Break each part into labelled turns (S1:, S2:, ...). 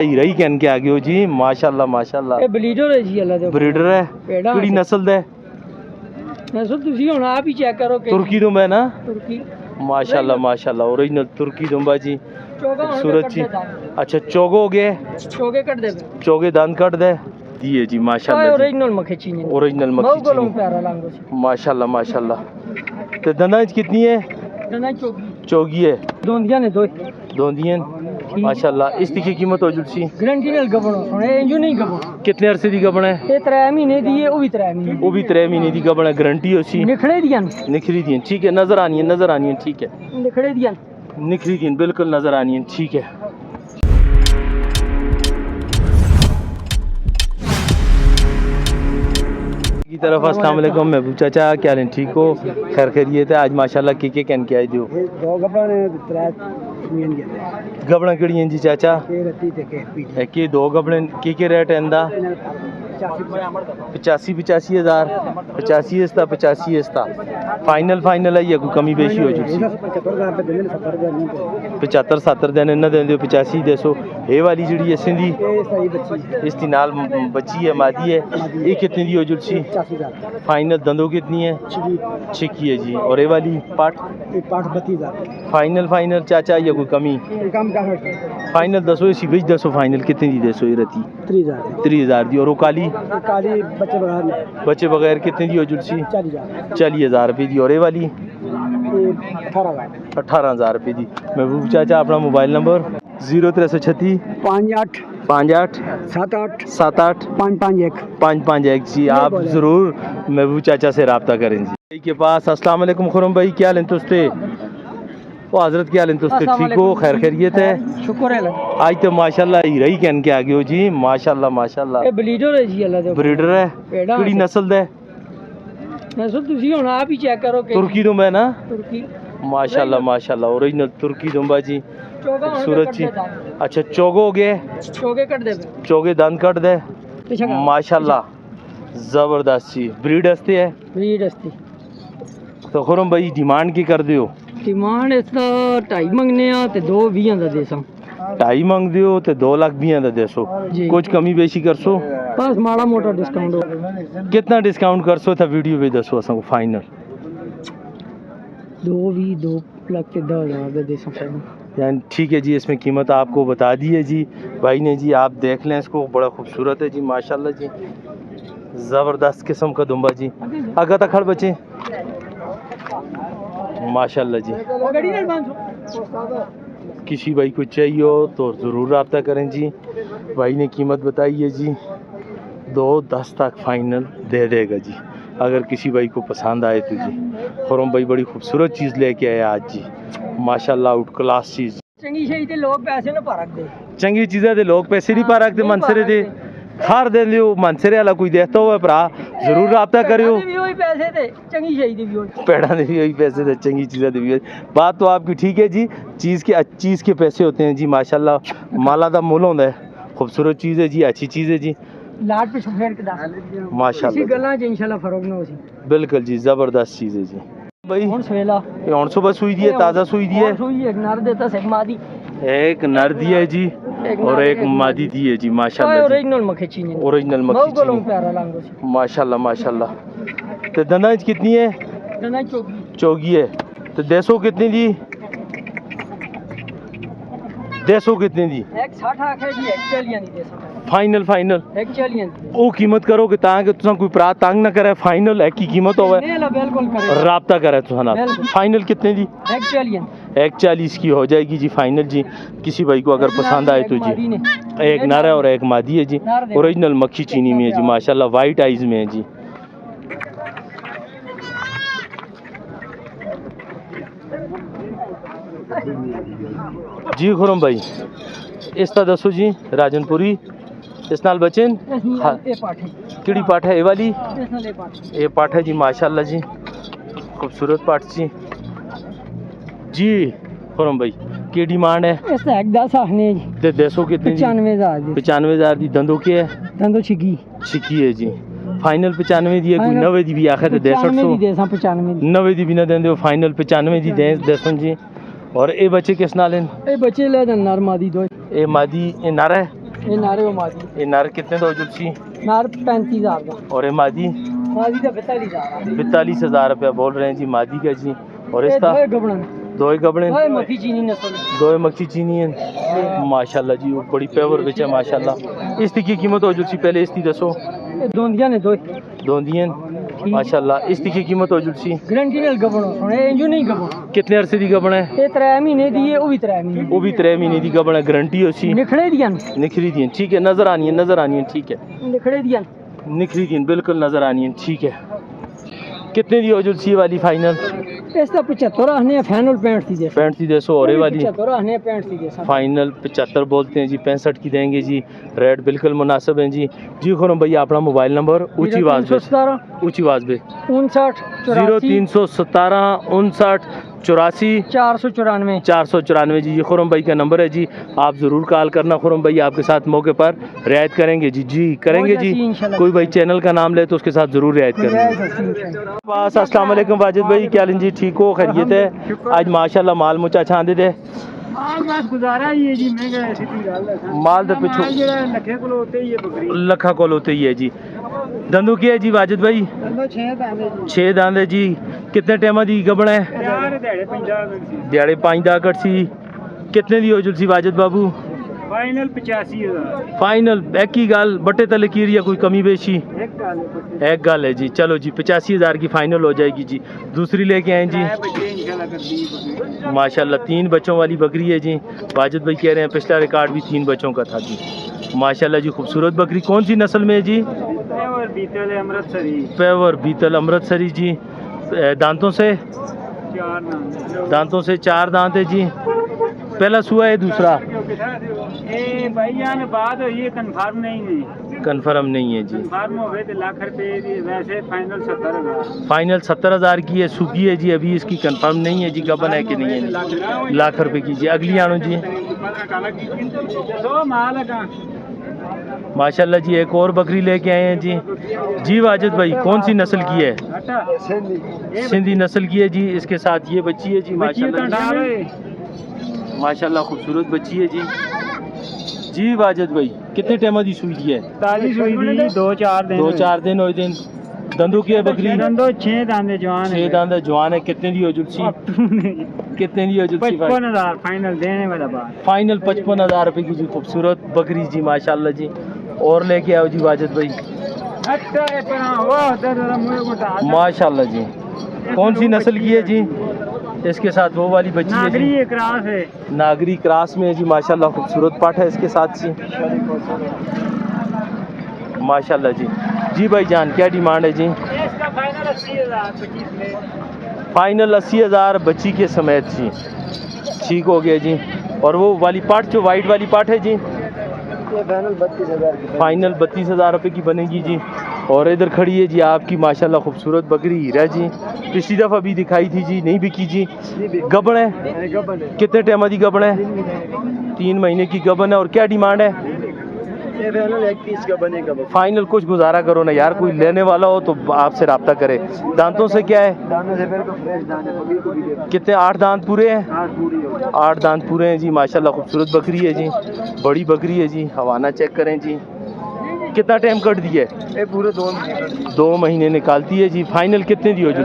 S1: हीरा कहन के आ गए हो जी माशाल्लाह माशाल्लाह।
S2: ਇਹ ਬਲੀਡਰ ਹੈ ਜੀ ਅੱਲਾ ਦੇ
S1: ब्रीडर है
S2: पेड़ा
S1: ਕਿਹੜੀ ਨਸਲ ਦਾ ਹੈ?
S2: ਨਸਲ ਤੁਸੀਂ ਹੁਣ ਆਪ ਹੀ ਚੈੱਕ ਕਰੋ ਕਿ
S1: तुर्की दुम्बा है ना
S2: ਤੁਰਕੀ
S1: माशाल्लाह माशाल्लाह ओरिजिनल तुर्की दुम्बा जी
S2: ਚੋਗਾ ਹੁਣ
S1: खूबसूरत जी। अच्छा चौगो हो गया है,
S2: ਚੋਗੇ ਕੱਢ ਦੇ
S1: चौगे दांत कट दे दिए जी माशाल्लाह जी
S2: ओरिजिनल मक्खी चीनी
S1: ओरिजिनल
S2: बहुत
S1: मक्खी
S2: गोलों
S1: चीनी
S2: प्यारा लांगो सी
S1: माशाल्लाह माशाल्लाह। तो दंदाज कितनी है?
S2: दना चोगी
S1: चौगी है
S2: दोंदियां ने दो
S1: दोंदियन माशाल्लाह। इसकी की कीमत हो जुलसी
S2: गारंटी नाल गबनो सुने इंजो नहीं गबो
S1: कितने अरसे दी गबन है?
S2: ये 3 महीने दी है वो भी 3 महीने
S1: वो भी 3 महीने दी गबन है गारंटी होसी
S2: निखड़े दियां
S1: निखरी दी ठीक है नजर आनी है ठीक है
S2: निखड़े दियां
S1: निखरी दी बिल्कुल नजर आनी है ठीक है। की तरफ अस्सलाम वालेकुम महबूब चाचा क्या हाल है ठीक हो खैर खैरियत है आज माशाल्लाह के कहन के आए दियो
S2: दो गबड़ा ने 3 महीने
S1: गबड़ा केड़ी जी चाचा
S2: के रती ते के पीठ
S1: है कि दो गबड़े के रेट इंदा 85 हज़ार 85 इसता 85 इसता फाइनल है या कोई कमी बेशी हो चुकी 75-70 दिन इन्ना देंदे 85 दसो ये वाली जिहड़ी इस दी इसकी नाल बच्ची है मादी है ये कितनी दी हो जुलसी फाइनल दंदो कितनी है छिकी है जी और ये वाली पाठ 32,000 फाइनल चाचा या कोई कमी फाइनल दसो इसी बीच दसो फाइनल कितनी दी दसो ये रती 30,000 दी और वो काली बच्चे बगैर कितनी दी हो जुलसी 40,000 रुपये दी और ये वाली 18,000 रुपये दी। महबूब चाचा अपना मोबाइल नंबर 0336 58 78 551 जी आप ज़रूर महबूब चाचा से रब्ता करें जी के पास। अस्सलाम वालेकुम खुरम भाई क्या हाल तुस्ते वो हजरत क्या हाल तुस्ते ठीक हो खैर खैरियत है
S2: शुक्र है
S1: आज तो माशाल्लाह हीरा कहन के आ गए हो जी माशाल्लाह माशाल्लाह।
S2: ये ब्लीडर है जी अल्लाह दे
S1: ब्रीडर है ਕਿਹੜੀ ਨਸਲ ਦਾ ਹੈ?
S2: नस्ल ਤੁਸੀਂ ਹੁਣ ਆਪ ਹੀ ਚੈੱਕ ਕਰੋ ਕਿ
S1: तुर्की दुम्बा है ना
S2: तुर्की
S1: माशाल्लाह माशाल्लाह ओरिजिनल तुर्की दुम्बा जी
S2: चोगा
S1: खूबसूरत जी। अच्छा चौगो हो गया है
S2: चोगे कट दे
S1: चौगे दांत कट दे
S2: पीछे का
S1: माशाल्लाह जबरदस्त जी ब्रीड हस्ते है
S2: ब्रीड अस्ती
S1: तो खुरम भाई डिमांड की कर दियो
S2: डिमांड इसका 2.5 मंगने आ ते 2.20 ਦਾ ਦੇਸਾਂ
S1: 2.5 ਮੰਗ ਦਿਓ ਤੇ 2,20,000 ਦਾ ਦੇਸੋ
S2: जी
S1: ਕੁਝ ਕਮੀ बेशी कर सो
S2: बस माड़ा मोटा डिस्काउंट हो
S1: कितना डिस्काउंट कर सो था वीडियो पे दसो असा को फाइनल
S2: 2 लाख के 10,000 ਦਾ ਦੇਸਾਂ फाइनल
S1: यानी ठीक है जी इसमें कीमत आपको बता दी है जी भाई ने जी आप देख लें इसको बड़ा खूबसूरत है जी माशाल्लाह जी ज़बरदस्त किस्म का दुम्बा जी आगा तक खड़ बचे माशाल्लाह जी। किसी भाई को चाहिए हो तो ज़रूर रब्ता करें जी भाई ने कीमत बताई है जी 2,10 तक फाइनल दे देगा जी अगर किसी भाई को पसंद आए तो जी। खुरम भाई बड़ी खूबसूरत चीज़ लेके आए आज जी माशाल्लाह आउट क्लास चीज़
S2: ਚੰਗੀ ਸ਼ਈ ਤੇ ਲੋਕ ਪੈਸੇ ਨਾ ਪਾ ਰੱਖਦੇ
S1: चंगी चीज़ें दे लोग पैसे नहीं पा रखते मनसरे दे खार दे लियो मनसरे वाला कोई देता हुआ भरा जरूर रब्ता करियो
S2: ਵੀ ਉਹੀ ਪੈਸੇ ਤੇ ਚੰਗੀ ਸ਼ਈ ਦੀ ਵੀ ਉਹੀ
S1: पेड़ा दे भी वही पैसे दे चंगी चीज़ें दे भी वही। बात तो आपकी ठीक है जी चीज़ के पैसे होते हैं जी माशाल्लाह माला दा मुल होता है खूबसूरत चीज़ है जी अच्छी चीज़ है जी
S2: ਲਾਟ ਪਿਛੋਂ ਫੇਰ ਕੇ ਦੱਸ ਇਸੇ
S1: माशाल्लाह
S2: ਗੱਲਾਂ 'ਚ ਇਨਸ਼ਾਅੱਲਾ ਫਰਕ ਨਾ ਹੋਸੀ
S1: बिल्कुल जी ज़बरदस्त चीज़ है जी भाई
S2: ਹੁਣ ਸਵੇਲਾ
S1: ये और सुबह सुई दी है ताज़ा सुई दी है
S2: ਸੂਈ ਇੱਕ ਨਰ ਦੇਤਾ ਸਿਕਮਾ ਦੀ
S1: एक नर दी है जी और एक मादी दी है जी माशाल्लाह जी
S2: ओरिजिनल मक्खी चीनी
S1: ओरिजिनल
S2: बहुत
S1: मक्खी
S2: गोलों
S1: चीनी
S2: प्यारा लांगो सी
S1: माशाल्लाह माशाल्लाह। तो दंदाज कितनी है?
S2: दना चोगी
S1: चौगी है तो देसो कितनी दी देसो कितनी दी
S2: एक 60 आखे जी एक 40 दी देसा
S1: फाइनल
S2: एक 40 दी
S1: वो कीमत करो कि ताकि तुसा कोई भरा तंग ना करे फाइनल है की कीमत होवे
S2: नहीं ला बिल्कुल करे
S1: राब्ता करे तुसा ना
S2: बिल्कुल।
S1: फाइनल कितने दी
S2: एक 40
S1: एक 40 की हो जाएगी जी फाइनल जी किसी भाई को अगर पसंद आए तो जी एक नर है और एक मादी है जी ओरिजिनल मक्खी चीनी में है जी माशाल्लाह वाइट आइज में है जी। जी खुरम भाई इसका दसो जी राजनपुरी इस नाल बचन हाँ किड़ी पाठ है ये वाली ये पाठ है जी माशाल्लाह जी खूबसूरत पाठ जी जी खुरम भाई की डिमांड है
S2: इसका एक 10 आखने जी
S1: ते देसो कितने
S2: 95,000 दी
S1: 95,000 दी दंदों की है
S2: दंदो छिगी
S1: छिकी है जी फाइनल 95 दी है कोई 90 दी भी आखिर 150
S2: दी देसा 95
S1: 90 दी भी ना देंदे फाइनल 95 दी दे दसन जी। और ये बच्चे किस नाल हैं?
S2: ए बच्चे ले नर मादी दो
S1: ये मादी ये नर है
S2: ये नारे वो मादी
S1: ये नर कितने दा जुलसी
S2: नार 35,000 का
S1: और ये मादी
S2: मादी का 42,000
S1: 42,000 रुपया बोल रहे हैं जी मादी का जी। और
S2: ये
S1: इसका
S2: दो गबड़न
S1: दो ही कपड़े
S2: दो मक्खी चीनी नस्ल
S1: दो ही मक्खी चीनी है माशाल्लाह जी। वो बड़ी पेवर बिच है माशाल्लाह। इसकी की कीमत हो जुलसी पहले इसकी दसो
S2: ये दोंदिया ने दो
S1: दोंदियन माशाल्लाह। इसकी की कीमत हो जुलसी
S2: गारंटी नाल गबड़ो सुने इंजू नहीं गबड़ो
S1: कितने अरसे दी गबण है
S2: ये 3 महीने दी है वो भी 3 महीने
S1: वो भी 3 महीने दी गबण है गारंटी होसी
S2: निखड़े दियन
S1: निखरी दी ठीक है नजर आनी है ठीक है
S2: निखड़े दियन
S1: निखरी दी बिल्कुल नजर आनी है ठीक है। कितने दी हो जुलसी वाली फाइनल
S2: इसका 75 आने फाइनल 65 दी दे
S1: 65 दी दसो और ये वाली
S2: 75 आने 65 दी दे
S1: फाइनल 75 बोलते हैं जी 65 की देंगे जी। रेट बिल्कुल मुनासिब है जी। जी खुरम भैया अपना मोबाइल नंबर ऊंची आवाज पे 59 0317 59 84 494 जी। ये खुरम भाई का नंबर है जी। आप ज़रूर कॉल करना। खुरम भाई आपके साथ मौके पर रियायत करेंगे जी। जी करेंगे जी। कोई भाई चैनल का नाम ले तो उसके साथ ज़रूर रियायत करेंगे। बस अस्सलाम वालेकुम वाजिद भाई क्या हाल जी ठीक हो खैरियत है। आज माशाल्लाह माल मुचा छांदे दे
S2: गुजारा ही है जी महंगा है सीधी गल है
S1: माल दे पिछो
S2: लखे कोल होते ही है बकरी
S1: लखा कोल होते ही है जी। दंदू की है जी वाजिद भाई 6 दांद है जी। कितने टाइम दी गबण है
S2: यार दिहाड़े
S1: दिहाड़े 5 दा कटसी कितने दी हो जुलसी वाजिद बाबू
S2: फाइनल 85,000
S1: फाइनल एक ही गाल बटे तले की या कोई कमी बेशी
S2: एक गाल
S1: एक गाल है जी। चलो जी 85,000 की फाइनल हो जाएगी जी। दूसरी लेके आए जी माशाल्लाह 3 बच्चों वाली बकरी है जी। वाजिद भाई कह रहे हैं पिछला रिकॉर्ड भी 3 बच्चों का था जी माशाल्लाह जी। खूबसूरत बकरी कौन सी नस्ल में है जी पेवर बीतल अमृतसरी जी। दांतों से 4 दांत है जी। पहला सुआ है दूसरा
S2: बात ये कंफर्म नहीं है
S1: कंफर्म नहीं है जी।
S2: कंफर्म हो गए तो लाख रुपए वैसे फाइनल 70,000
S1: फाइनल 70,000 की है सूखी है जी। अभी इसकी कंफर्म नहीं है जी गबन है कि नहीं है लाख रुपए की जी। अगली आनो जी माशाल्लाह जी। एक और बकरी लेके आए हैं जी। जी वाजिद भाई कौन सी नस्ल की है सिंधी नस्ल की है जी। इसके साथ ये बच्ची है जी माशाल्लाह खूबसूरत बच्ची है जी। जी वाजिद भाई कितने टाइम दी सुई है 2-4 दिन हो दिन दंदू की है बकरी
S2: 6 दांदे जवान
S1: 6 दांदे जवान है। कितने दी हो जुलसी कितने दी हो जुलसी
S2: 55,000 फाइनल देने वाला बात
S1: फाइनल 55,000 रुपए की जी। खूबसूरत बकरी जी माशाल्लाह जी। और लेके आओ जी वाजिद भाई माशाल्लाह जी। कौन सी नस्ल की है जी इसके साथ वो वाली बच्ची है जी
S2: क्रास है
S1: नागरी क्रास में है जी माशाल्लाह। खूबसूरत पाठ है इसके साथ जी माशाल्लाह जी। जी भाई जान क्या डिमांड है जी
S2: इसका फाइनल 80,000
S1: फाइनल 80,000 बच्ची के समेत जी। ठीक हो गया जी। और वो वाली पाठ जो वाइट वाली पाठ है जी
S2: ये फाइनल 32,000
S1: फाइनल 32,000 रुपये की बनेगी जी। और इधर खड़ी है जी आपकी माशाल्लाह खूबसूरत बकरी हीरा जी। पिछली दफ़ा भी दिखाई थी जी नहीं बिकी जी। गबन है कितने टाइम दी गबन है 3 महीने की गबन है। और क्या डिमांड है
S2: ये फाइनल 31 का बनेगा
S1: फाइनल कुछ गुजारा करो ना यार। कोई लेने वाला हो तो आपसे रब्ता करे। दांतों से क्या है
S2: दाने से फिर फ्रेश दाने को भी
S1: कितने 8 दांत पूरे हैं 8 दांत पूरे हैं जी माशाल्लाह। खूबसूरत बकरी है जी बड़ी बकरी है जी। हवाना चेक करें जी कितना टाइम कट दिया है
S2: ये पूरे
S1: 2 महीने निकालती है जी। फाइनल कितने दी हो जी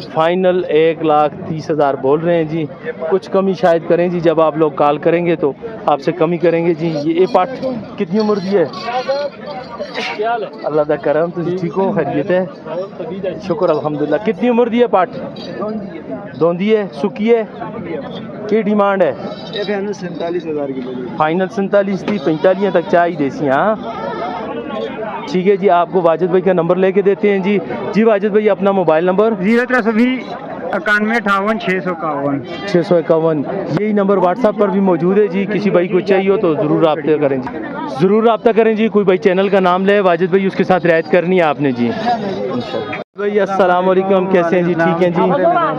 S1: फाइनल 1,30,000 बोल रहे हैं जी। कुछ कमी शायद करें जी जब आप लोग कॉल करेंगे तो आपसे कमी करेंगे जी। ये पाठ कितनी उम्र दी है अल्लाह दा करम तुम ठीक हो खैरियत है शुक्र अल्हम्दुलिल्लाह। कितनी उम्र दी है पाठ दोंदी है सुखी है की डिमांड है
S2: ये फाइनल 47,000 की
S1: फाइनल 47 थी 45 तक चाहिए देसी। हाँ ठीक है जी। आपको वाजिद भाई का नंबर लेके देते हैं जी। जी वाजिद भाई अपना मोबाइल नंबर
S2: 9391
S1: यही नंबर व्हाट्सएप पर भी मौजूद है जी। किसी भाई को चाहिए हो तो ज़रूर रब्ता करें जी ज़रूर रब्ता करें जी। कोई भाई चैनल का नाम ले वाजिद भाई उसके साथ रियायत करनी है आपने जी इंशाल्लाह। भाई अस्सलाम वालेकुम कैसे हैं जी ठीक हैं जी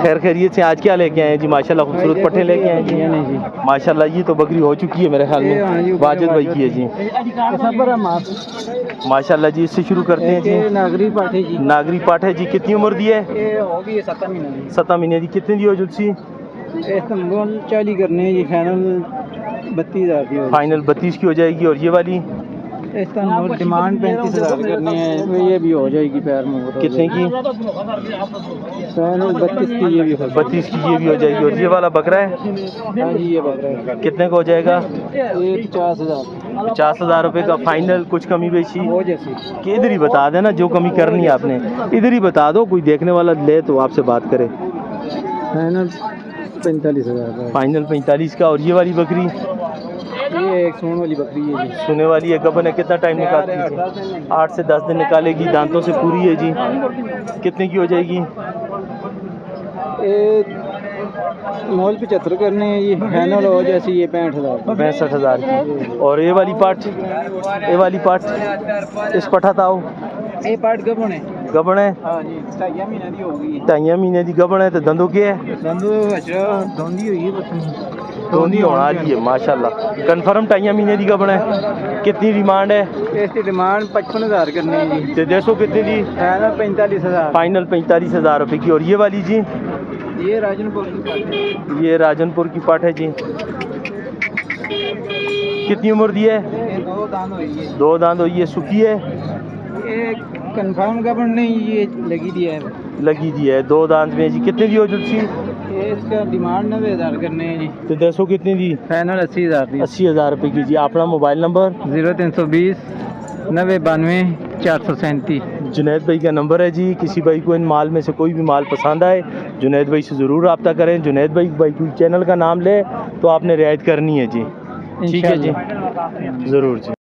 S1: खैर खैरियत से। आज क्या लेके आए हैं जी माशाल्लाह खूबसूरत पट्टे लेके आए हैं जी माशाल्लाह। ये तो बकरी हो चुकी है मेरे ख्याल में वाजिद भाई की है जी माशाल्लाह जी। इससे शुरू करते हैं जी
S2: नागरी पाठे जी
S1: नागरी पाठ है जी। कितनी उम्र दी है
S2: ये होगी 7 महीने
S1: 7 महीने की। कितनी दी हो जुलसी
S2: इस 40 करने जी फाइनल
S3: 32,000 की
S1: फाइनल 32 की हो जाएगी। और ये वाली
S3: इसका डिमांड 35,000 करनी है, तो ये भी हो जाएगी पैर में।
S1: कितने की?
S3: फाइनल 32 की ये भी हो
S1: 32 की ये भी हो जाएगी। और ये वाला बकरा है
S3: हाँ जी, ये बकरा है,
S1: कितने का हो जाएगा?
S3: ये 50,000
S1: 50,000 रुपये का फाइनल। कुछ कमी बेची
S3: हो जैसी।
S1: कि इधर ही बता देना, जो कमी करनी है आपने इधर ही बता दो, कोई देखने वाला ले तो आपसे बात करे।
S3: फाइनल 45,000 का।
S1: फाइनल 45 का। और ये वाली बकरी?
S3: ये एक सोन वाली बकरी है जी,
S1: सुने वाली है, गबन है, कितना टाइम निकालती है? 8 से 10 दिन निकालेगी, दांतों से पूरी है जी। कितने की हो जाएगी?
S3: मोल 75 करने हैं जी, फाइनल हो जैसी ये 65,000।
S1: 65,000 की। और ये वाली पार्ट? ये वाली पार्ट इस पठा ताओ
S3: ये पार्ट गबन है।
S1: गबन है?
S3: हाँ जी, 2.5 महीने की हो गई।
S1: 2.5 महीने की गबन है। तो दंदों के है?
S3: दंदू अच्छा धोंदी हुई है बच्ची,
S1: धोनी होना जी है माशाल्लाह। कंफर्म 2.5 महीने की गबन है। कितनी डिमांड है?
S3: इसकी डिमांड 55,000 करनी है जी।
S1: तो देखो कितनी दी?
S3: फाइनल 45,000।
S1: फाइनल 45,000 रुपये की। और ये वाली जी?
S3: ये राजनपुर की पार्ट है।
S1: ये राजनपुर की पाठ है जी। कितनी उम्र दी है?
S3: ये 2 दांत हुई है।
S1: 2 दांत हुई है। सुखी है?
S3: ये कंफर्म गबन नहीं, ये लगी दिया है।
S1: लगी दी है 2 दांत में जी। कितने दी हो जुलसी?
S3: ये इसका डिमांड 90,000 करने हैं जी।
S1: तो 150 कितनी दी?
S3: फाइनल 80,000 दी।
S1: 80,000 रुपये की जी। अपना मोबाइल नंबर?
S3: 0320 9092 437।
S1: जुनैद भाई का नंबर है जी। किसी भाई को इन माल में से कोई भी माल पसंद आए, जुनैद भाई से ज़रूर रब्ता करें। जुनैद भाई कोई चैनल का नाम ले तो आपने रियायत करनी है जी। ठीक है जी, ज़रूर जी।